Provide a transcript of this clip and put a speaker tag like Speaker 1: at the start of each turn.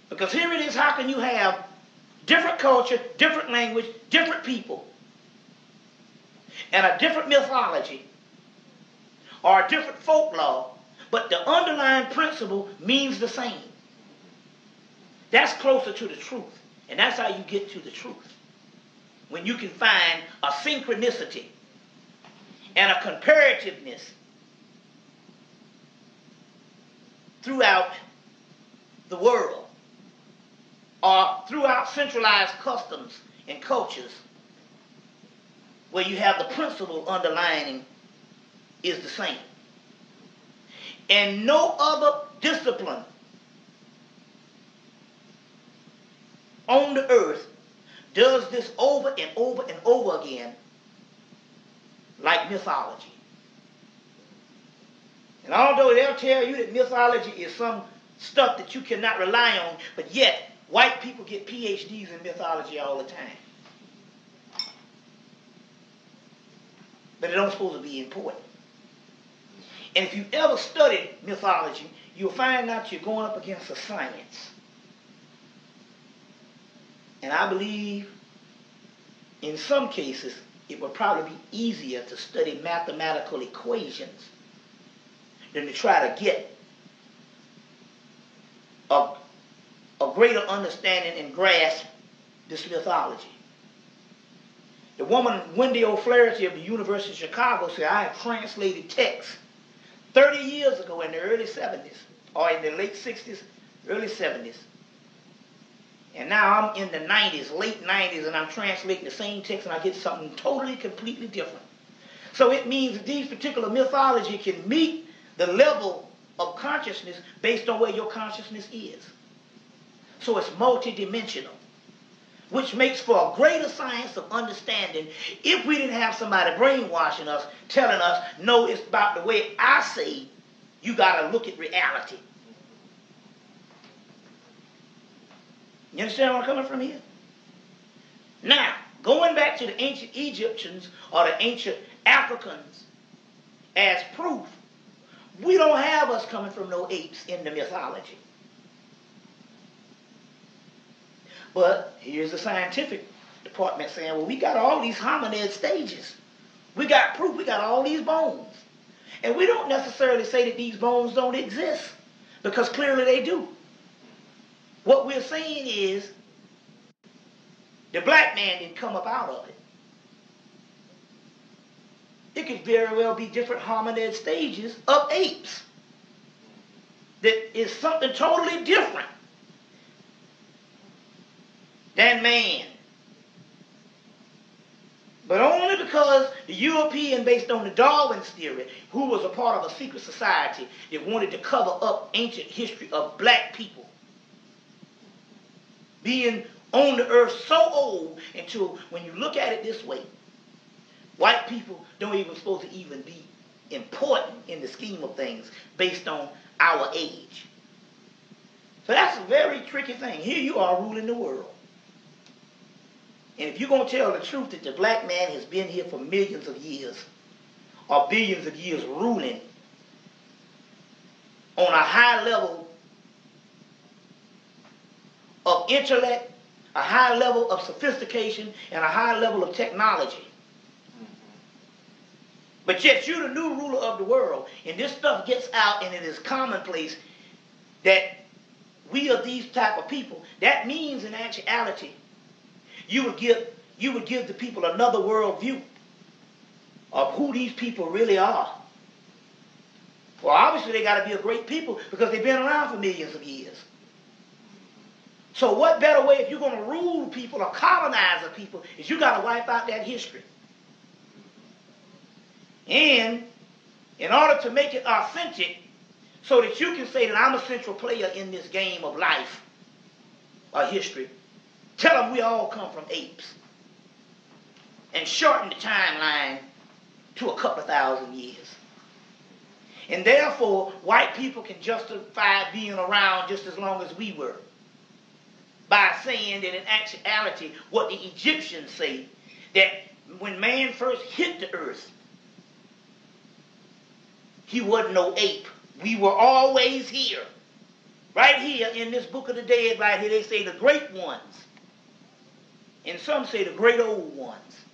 Speaker 1: Because here it is, how can you have different culture, different language, different people, and a different mythology, or a different folklore, but the underlying principle means the same? That's closer to the truth. And that's how you get to the truth. When you can find a synchronicity and a comparativeness throughout the world, or throughout centralized customs and cultures, where you have the principle underlying is the same. And no other discipline on the earth does this over and over and over again like mythology. And although they'll tell you that mythology is some stuff that you cannot rely on, but yet white people get PhDs in mythology all the time. But it don't supposed to be important. And if you ever studied mythology, you'll find out you're going up against a science. And I believe in some cases it would probably be easier to study mathematical equations than to try to get a greater understanding and grasp this mythology. The woman Wendy O'Flaherty of the University of Chicago said, I have translated texts 30 years ago in the early 70s, or in the late 60s, early 70s. And now I'm in the 90s, late 90s, and I'm translating the same text and I get something totally, completely different. So it means that these particular mythology can meet the level of consciousness based on where your consciousness is. So it's multidimensional, which makes for a greater science of understanding if we didn't have somebody brainwashing us, telling us, no, it's about the way I say you got to look at reality. You understand where I'm coming from here? Now, going back to the ancient Egyptians or the ancient Africans as proof, we don't have us coming from no apes in the mythology. But here's the scientific department saying, well, we got all these hominid stages. We got proof, we got all these bones. And we don't necessarily say that these bones don't exist, because clearly they do. What we're saying is the black man didn't come up out of it. It could very well be different hominid stages of apes. That is something totally different than man. But only because the European, based on the Darwin's theory, who was a part of a secret society that wanted to cover up ancient history of black people being on the earth so old, until when you look at it this way, white people don't even supposed to even be important in the scheme of things based on our age. So that's a very tricky thing. Here you are ruling the world. And if you're going to tell the truth that the black man has been here for millions of years, or billions of years ruling on a high level of intellect, a high level of sophistication, and a high level of technology. But yet you're the new ruler of the world, and this stuff gets out and it is commonplace that we are these type of people. That means in actuality, you would give the people another world view of who these people really are. Well, obviously they got to be a great people because they've been around for millions of years. So what better way, if you're going to rule people or colonize a people, is you got to wipe out that history. And in order to make it authentic, so that you can say that I'm a central player in this game of life or history, tell them we all come from apes. And shorten the timeline to a couple of thousand years. And therefore, white people can justify being around just as long as we were, by saying that in actuality, what the Egyptians say, that when man first hit the earth, he wasn't no ape. We were always here. Right here in this book of the dead, right here, they say the great ones. And some say the great old ones.